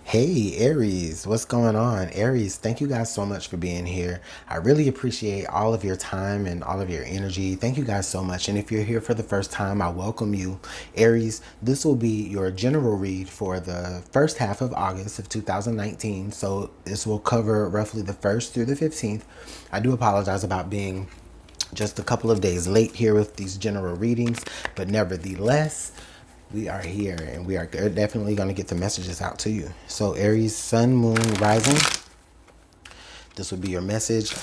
Hey Aries, what's going on? Aries, thank you guys so much for being here. I really appreciate all of your time and all of your energy. Thank you guys so much. And if you're here for the first time, I welcome you. Aries, this will be your general read for the first half of August of 2019. So this will cover roughly the 1st through the 15th. I do apologize about being just a couple of days late here with these general readings, but nevertheless, we are here and we are definitely going to get the messages out to you. So Aries, sun, moon, rising, this would be your message.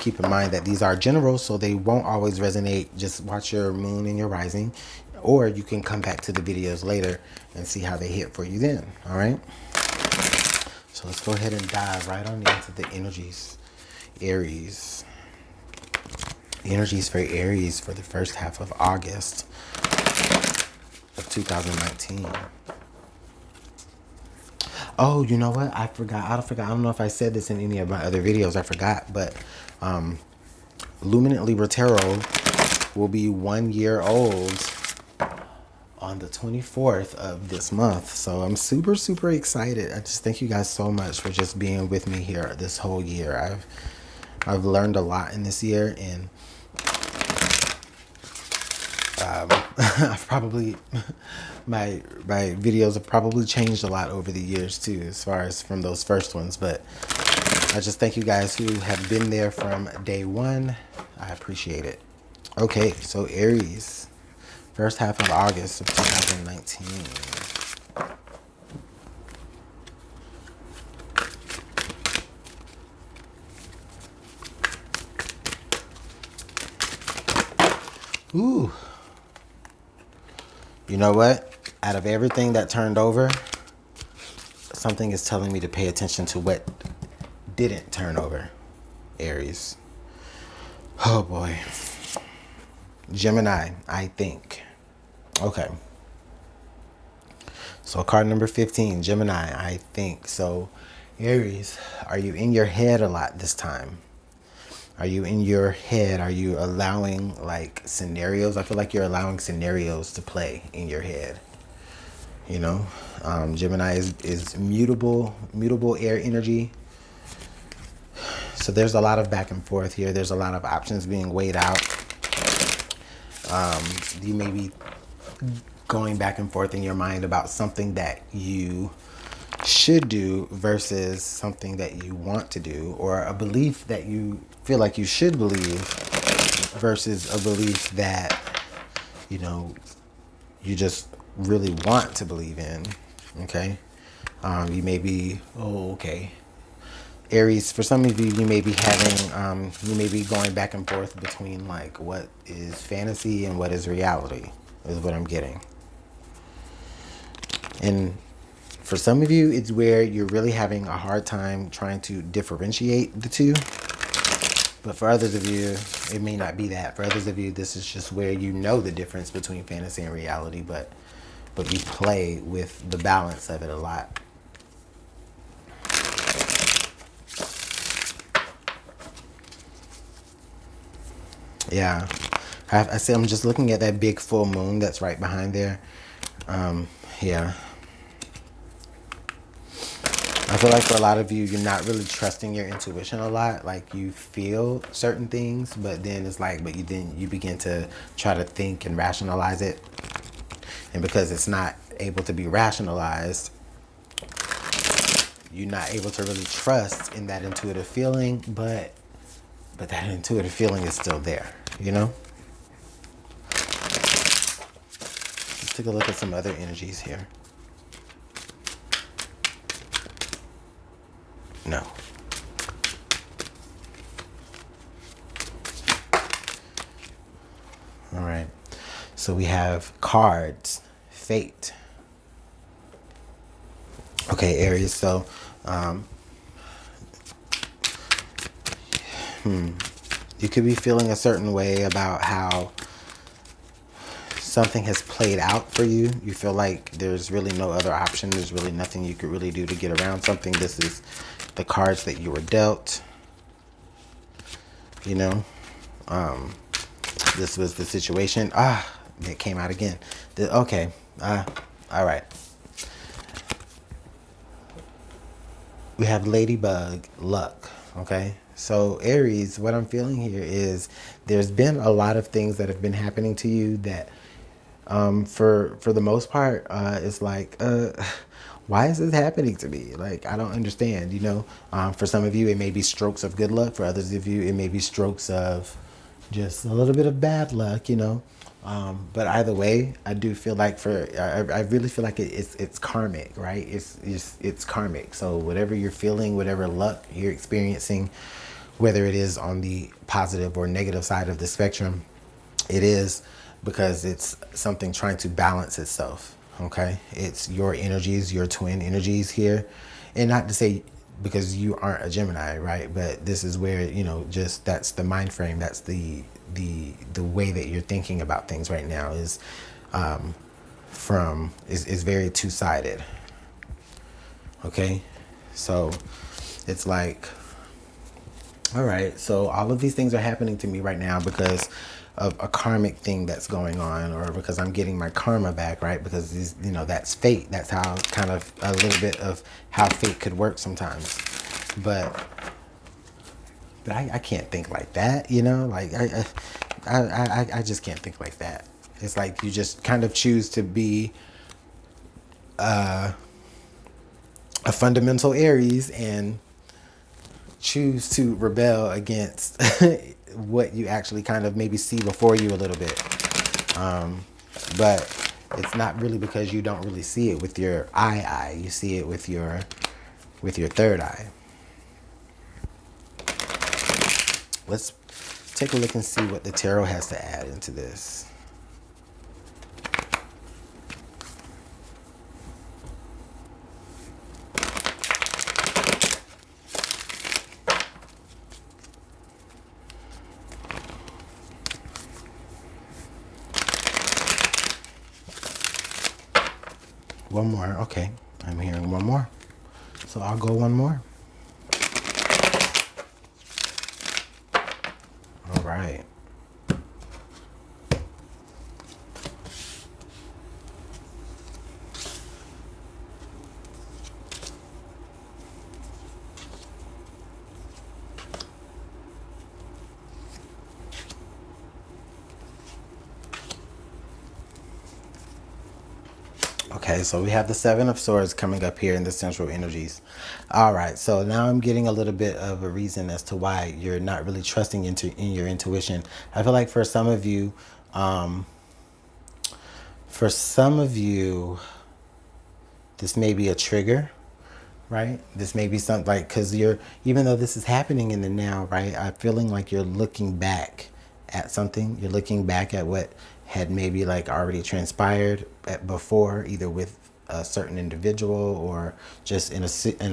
Keep in mind that these are general, so they won't always resonate. Just watch your moon and your rising, or you can come back to the videos later and see how they hit for you then. All right, so let's go ahead and dive right on into the energies. Aries, energies for Aries for the first half of August of 2019. Oh, you know what? I forgot. I don't know if I said this in any of my other videos. I forgot. But Luminant Libra Tarot will be 1 year old on the 24th of this month. So I'm super, super excited. I just thank you guys so much for just being with me here this whole year. I've learned a lot in this year, and I've probably my videos have probably changed a lot over the years too, as far as from those first ones. But I just thank you guys who have been there from day one. I appreciate it. Okay, so Aries, first half of August of 2019. Ooh. You know what? Out of everything that turned over, something is telling me to pay attention to what didn't turn over, Aries. Oh boy. Gemini, I think. Okay. So card number 15, Gemini, I think. So Aries, are you in your head a lot this time? Are you in your head? Are you allowing like scenarios? I feel like you're allowing scenarios to play in your head. You know, Gemini is mutable air energy. So there's a lot of back and forth here. There's a lot of options being weighed out. You may be going back and forth in your mind about something that you should do versus something that you want to do, or a belief that you feel like you should believe versus a belief that, you know, you just really want to believe in. Okay. You may be, Aries, for some of you, you may be having, you may be going back and forth between like what is fantasy and what is reality, is what I'm getting. And for some of you, it's where you're really having a hard time trying to differentiate the two. But for others of you, it may not be that. For others of you, this is just where you know the difference between fantasy and reality, but you play with the balance of it a lot. Yeah. I say I'm just looking at that big full moon that's right behind there. Yeah. I feel like for a lot of you, you're not really trusting your intuition a lot. Like you feel certain things, but then it's like, but you begin to try to think and rationalize it. And because it's not able to be rationalized, you're not able to really trust in that intuitive feeling, but that intuitive feeling is still there, you know? Let's take a look at some other energies here. No. All right. So we have cards, fate. Okay, Aries. So, you could be feeling a certain way about how something has played out for you. You feel like there's really no other option. There's really nothing you could really do to get around something. This is the cards that you were dealt. You know, this was the situation. It came out again. Okay. All right. We have ladybug luck. Okay, so Aries, what I'm feeling here is there's been a lot of things that have been happening to you that for the most part, it's like, why is this happening to me? Like, I don't understand, you know. For some of you, it may be strokes of good luck. For others of you, it may be strokes of just a little bit of bad luck, you know. But either way, I do feel like I really feel like it's karmic, right? It's karmic. So whatever you're feeling, whatever luck you're experiencing, whether it is on the positive or negative side of the spectrum, it is because it's something trying to balance itself. Okay, it's your energies, your twin energies here, and not to say because you aren't a Gemini, right? But this is where, you know, just that's the mind frame. That's the way that you're thinking about things right now is is very two-sided. Okay, so it's like, all right, so all of these things are happening to me right now because of a karmic thing that's going on, or because I'm getting my karma back, right? Because these, you know, that's fate. That's how kind of a little bit of how fate could work sometimes. But I can't think like that, you know. Like I just can't think like that. It's like you just kind of choose to be a fundamental Aries and choose to rebel against what you actually kind of maybe see before you a little bit. But it's not really because you don't really see it with your eye. You see it with your third eye. Let's take a look and see what the tarot has to add into this. One more. Okay, I'm hearing one more. So I'll go one more. All right. Okay, so we have the Seven of Swords coming up here in the central energies. All right, so now I'm getting a little bit of a reason as to why you're not really trusting in your intuition. I feel like for some of you, this may be a trigger, right? This may be something like, because even though this is happening in the now, right? I'm feeling like you're looking back at something. You're looking back at what had maybe like already transpired before, either with a certain individual or just in a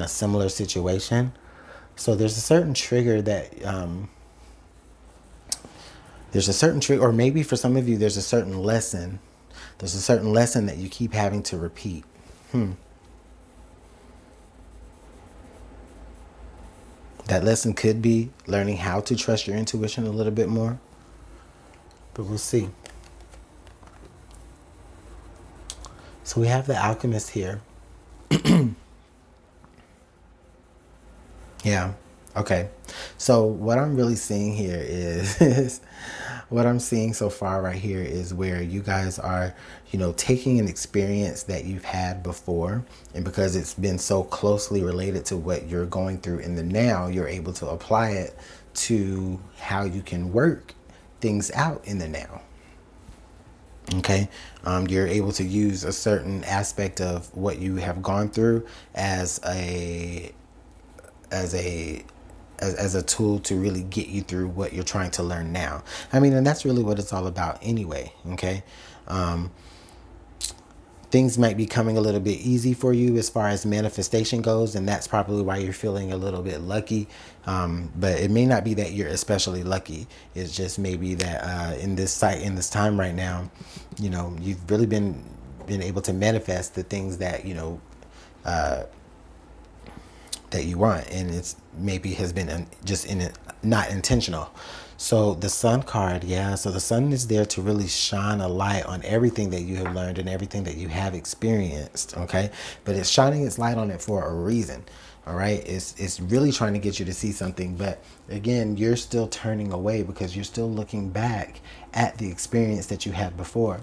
similar situation. So there's a certain trigger that or maybe for some of you there's a certain lesson. There's a certain lesson that you keep having to repeat. That lesson could be learning how to trust your intuition a little bit more, but we'll see. So we have the Alchemist here. Yeah. Okay. So what I'm really seeing here is what I'm seeing so far right here is where you guys are, you know, taking an experience that you've had before, and because it's been so closely related to what you're going through in the now, you're able to apply it to how you can work things out in the now. Okay, you're able to use a certain aspect of what you have gone through as a tool to really get you through what you're trying to learn now. I mean, and that's really what it's all about anyway. Okay, things might be coming a little bit easy for you as far as manifestation goes, and that's probably why you're feeling a little bit lucky. But it may not be that you're especially lucky. It's just maybe that in this time right now, you know, you've really been able to manifest the things that, you know, that you want, and it's maybe has been just not intentional. So the Sun card, yeah, so the Sun is there to really shine a light on everything that you have learned and everything that you have experienced. Okay, but it's shining its light on it for a reason. All right, it's really trying to get you to see something, but again, you're still turning away because you're still looking back at the experience that you had before.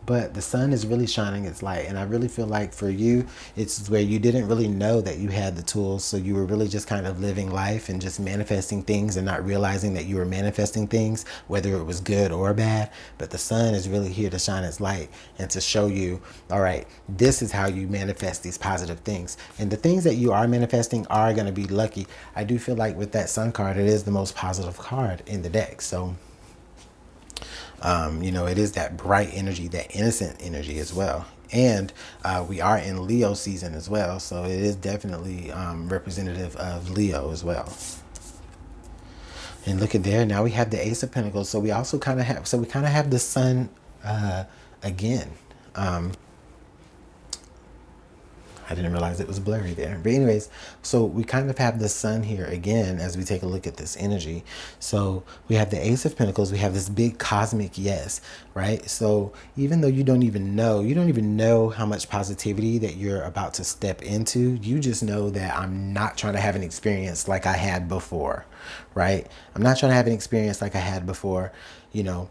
But the sun is really shining its light, and I really feel like for you, it's where you didn't really know that you had the tools, so you were really just kind of living life and just manifesting things and not realizing that you were manifesting things, whether it was good or bad. But the sun is really here to shine its light and to show you, all right, this is how you manifest these positive things, and the things that you are manifesting are going to be lucky. I do feel like with that sun card, it is the most positive card in the deck. So you know, it is that bright energy, that innocent energy as well. And we are in Leo season as well, so it is definitely representative of Leo as well. And look at there, now we have the Ace of Pentacles, so we also kind of have, the sun again. I didn't realize it was blurry there. But anyways, so we kind of have the sun here again as we take a look at this energy. So we have the Ace of Pentacles. We have this big cosmic yes, right? So even though you don't even know how much positivity that you're about to step into, you just know that I'm not trying to have an experience like I had before, right? I'm not trying to have an experience like I had before, you know.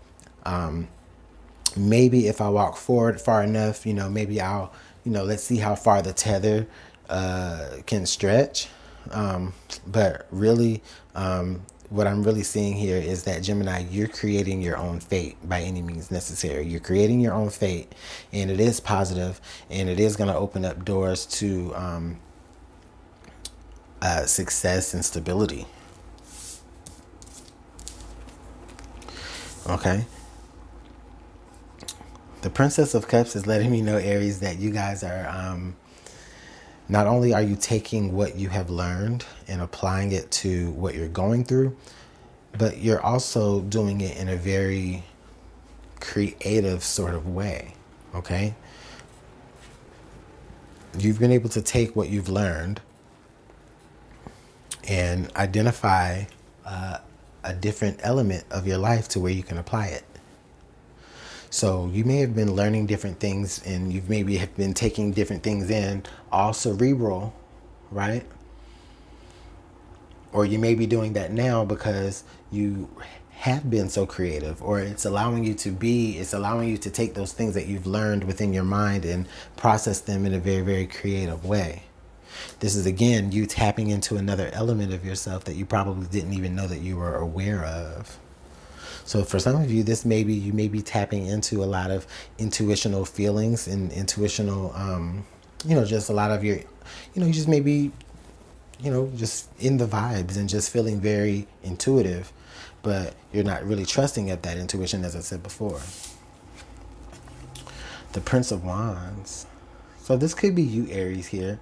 Maybe if I walk forward far enough, you know, maybe I'll, you know, let's see how far the tether can stretch. But really, what I'm really seeing here is that, Gemini, you're creating your own fate by any means necessary. You're creating your own fate, and it is positive, and it is going to open up doors to success and stability. Okay. The Princess of Cups is letting me know, Aries, that you guys are, not only are you taking what you have learned and applying it to what you're going through, but you're also doing it in a very creative sort of way, okay? You've been able to take what you've learned and identify a different element of your life to where you can apply it. So you may have been learning different things, and you've maybe have been taking different things in, all cerebral, right? Or you may be doing that now because you have been so creative, or it's allowing you to take those things that you've learned within your mind and process them in a very, very creative way. This is, again, you tapping into another element of yourself that you probably didn't even know that you were aware of. So for some of you, you may be tapping into a lot of intuitional feelings and intuitional, just a lot of your, you just maybe, just in the vibes and just feeling very intuitive, but you're not really trusting of that intuition, as I said before. The Prince of Wands. So this could be you, Aries, here.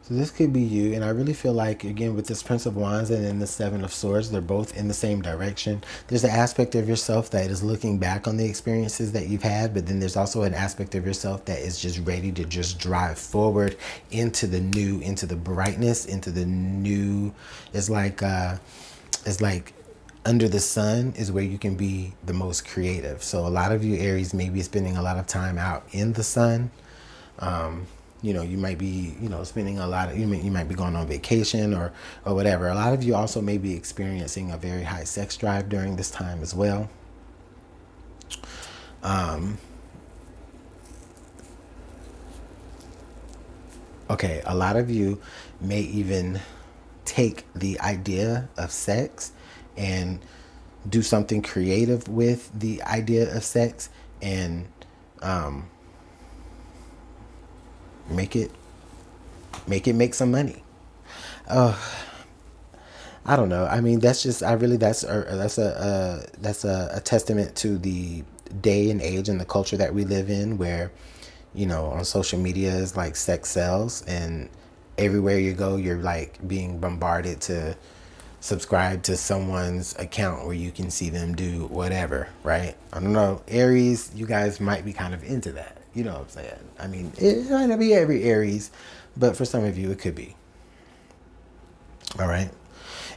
So this could be you, and I really feel like, again, with this Prince of Wands and then the Seven of Swords, they're both in the same direction. There's an aspect of yourself that is looking back on the experiences that you've had, but then there's also an aspect of yourself that is just ready to just drive forward into the new, into the brightness, into the new. It's like under the sun is where you can be the most creative. So a lot of you, Aries, may be spending a lot of time out in the sun. You might be, spending a lot of, you might be going on vacation or whatever. A lot of you also may be experiencing a very high sex drive during this time as well. Okay, a lot of you may even take the idea of sex and do something creative with the idea of sex and make it make some money. I don't know. I mean, that's a testament to the day and age and the culture that we live in, where, on social media is like sex sells, and everywhere you go, you're like being bombarded to subscribe to someone's account where you can see them do whatever, right? I don't know. Aries, you guys might be kind of into that. You know what I'm saying? I mean, it might not be every Aries, but for some of you, it could be. All right.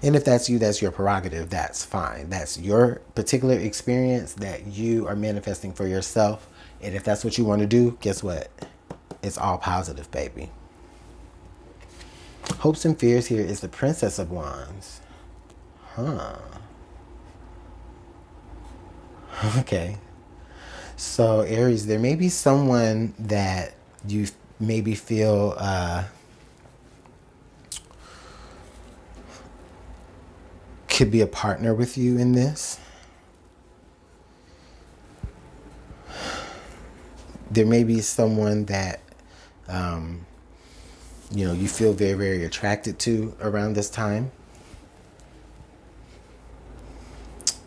And if that's you, that's your prerogative. That's fine. That's your particular experience that you are manifesting for yourself. And if that's what you want to do, guess what? It's all positive, baby. Hopes and fears here is the Princess of Wands. Okay. So Aries, there may be someone that you maybe feel could be a partner with you in this. There may be someone that you feel very, very attracted to around this time.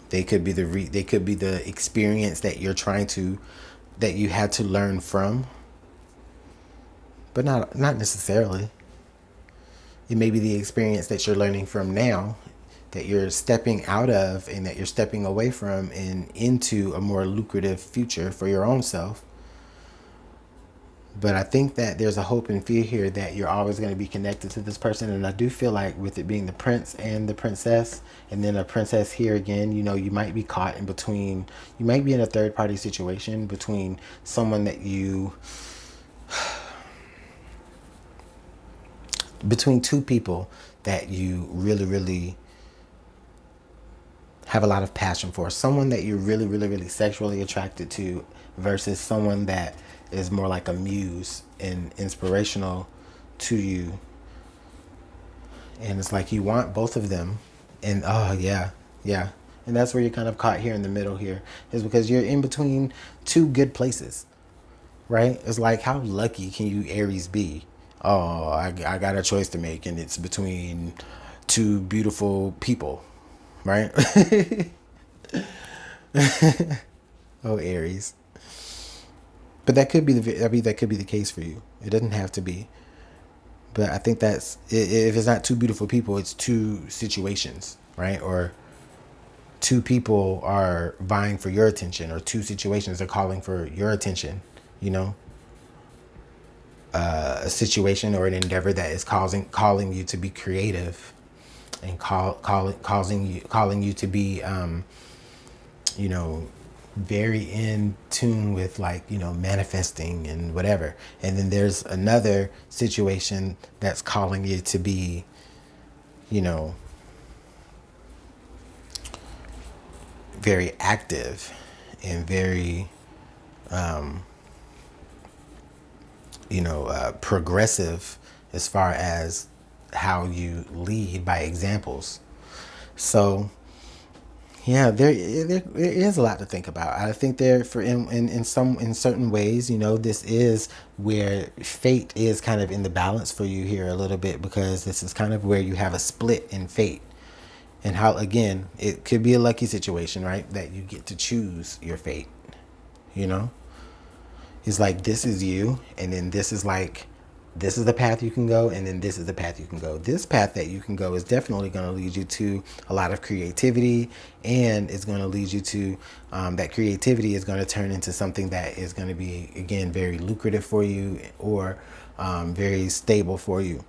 They could be the experience that that you had to learn from, but not necessarily. It may be the experience that you're learning from now, that you're stepping out of and that you're stepping away from and into a more lucrative future for your own self. But I think that there's a hope and fear here that you're always going to be connected to this person. And I do feel like with it being the prince and the princess, and then a princess here again, you might be caught in between. You might be in a third party situation between someone that between two people that you really, really have a lot of passion for. Someone that you're really, really, really sexually attracted to versus someone that is more like a muse and inspirational to you. And it's like you want both of them. And oh yeah. And that's where you're kind of caught here in the middle here, is because you're in between two good places, right? It's like, how lucky can you Aries be? Oh, I got a choice to make, and it's between two beautiful people, right? Oh, Aries. But that could be that could be the case for you. It doesn't have to be. But I think that's, if it's not two beautiful people, it's two situations, right? Or two people are vying for your attention, or two situations are calling for your attention, a situation or an endeavor that is calling you to be creative, and calling you to be very in tune with, like, manifesting and whatever. And then there's another situation that's calling you to be, very active and very, progressive as far as how you lead by examples. So yeah, there is a lot to think about. I think in certain ways, this is where fate is kind of in the balance for you here a little bit, because this is kind of where you have a split in fate. And how, again, it could be a lucky situation, right? That you get to choose your fate, It's like, this is you, and then this is like, this is the path you can go, and then this is the path you can go. This path that you can go is definitely going to lead you to a lot of creativity, and it's going to lead you to, that creativity is going to turn into something that is going to be, again, very lucrative for you, or very stable for you.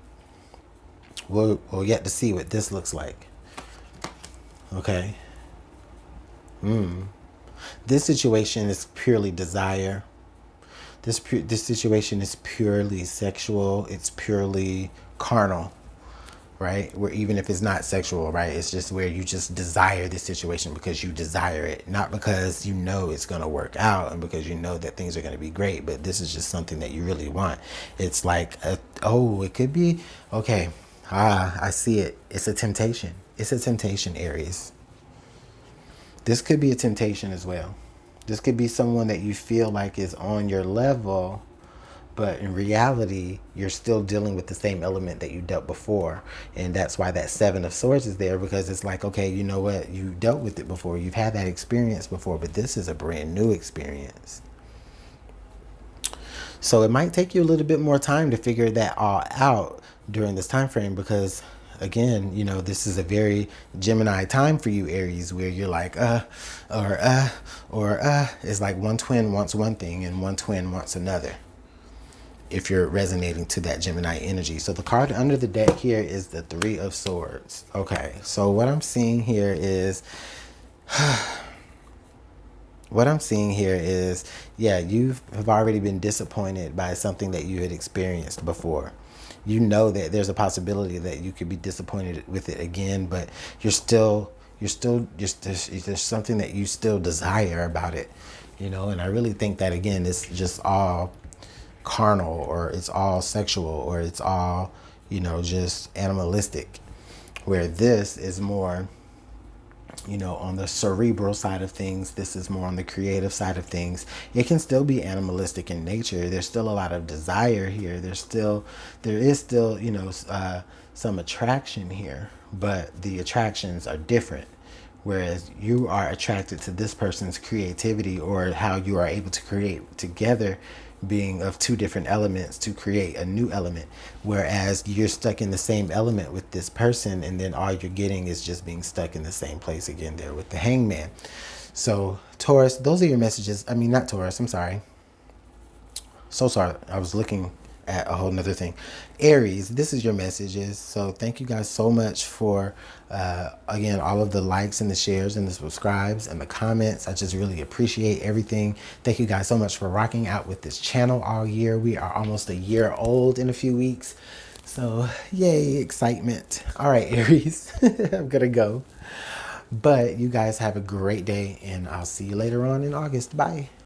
We'll yet to see what this looks like. Okay. This situation is purely desire. This situation is purely sexual. It's purely carnal, right? Where even if it's not sexual, right? It's just where you just desire this situation because you desire it, not because it's going to work out and because that things are going to be great, but this is just something that you really want. It's like, it could be, okay. I see it. It's a temptation. It's a temptation, Aries. This could be a temptation as well. This could be someone that you feel like is on your level, but in reality, you're still dealing with the same element that you dealt before. And that's why that Seven of Swords is there, because it's like, okay, you know what? You dealt with it before. You've had that experience before, but this is a brand new experience. So it might take you a little bit more time to figure that all out during this time frame, because again, this is a very Gemini time for you, Aries, where you're like, it's like one twin wants one thing and one twin wants another, if you're resonating to that Gemini energy. So the card under the deck here is the Three of Swords. Okay, so what I'm seeing here is, yeah, you have already been disappointed by something that you had experienced before. you know that there's a possibility that you could be disappointed with it again, but there's something that you still desire about it, you know. And I really think that, again, it's just all carnal, or it's all sexual, or it's all, you know, just animalistic, where this is more, you know, on the cerebral side of things. This is more on the creative side of things. It can still be animalistic in nature. There's still a lot of desire here. There is still, you know, some attraction here, but the attractions are different. Whereas you are attracted to this person's creativity, or how you are able to create together, being of two different elements to create a new element. Whereas you're stuck in the same element with this person, and then all you're getting is just being stuck in the same place again there with the hangman. So Taurus, those are your messages. I mean, not Taurus, I'm sorry. So sorry, I was looking at a whole nother thing. Aries, this is your messages. So thank you guys so much for again, all of the likes and the shares and the subscribes and the comments. I just really appreciate everything. Thank you guys so much for rocking out with this channel all year. We are almost a year old in a few weeks, so yay, excitement. All right, Aries, I'm gonna go, but you guys have a great day, and I'll see you later on in August. Bye.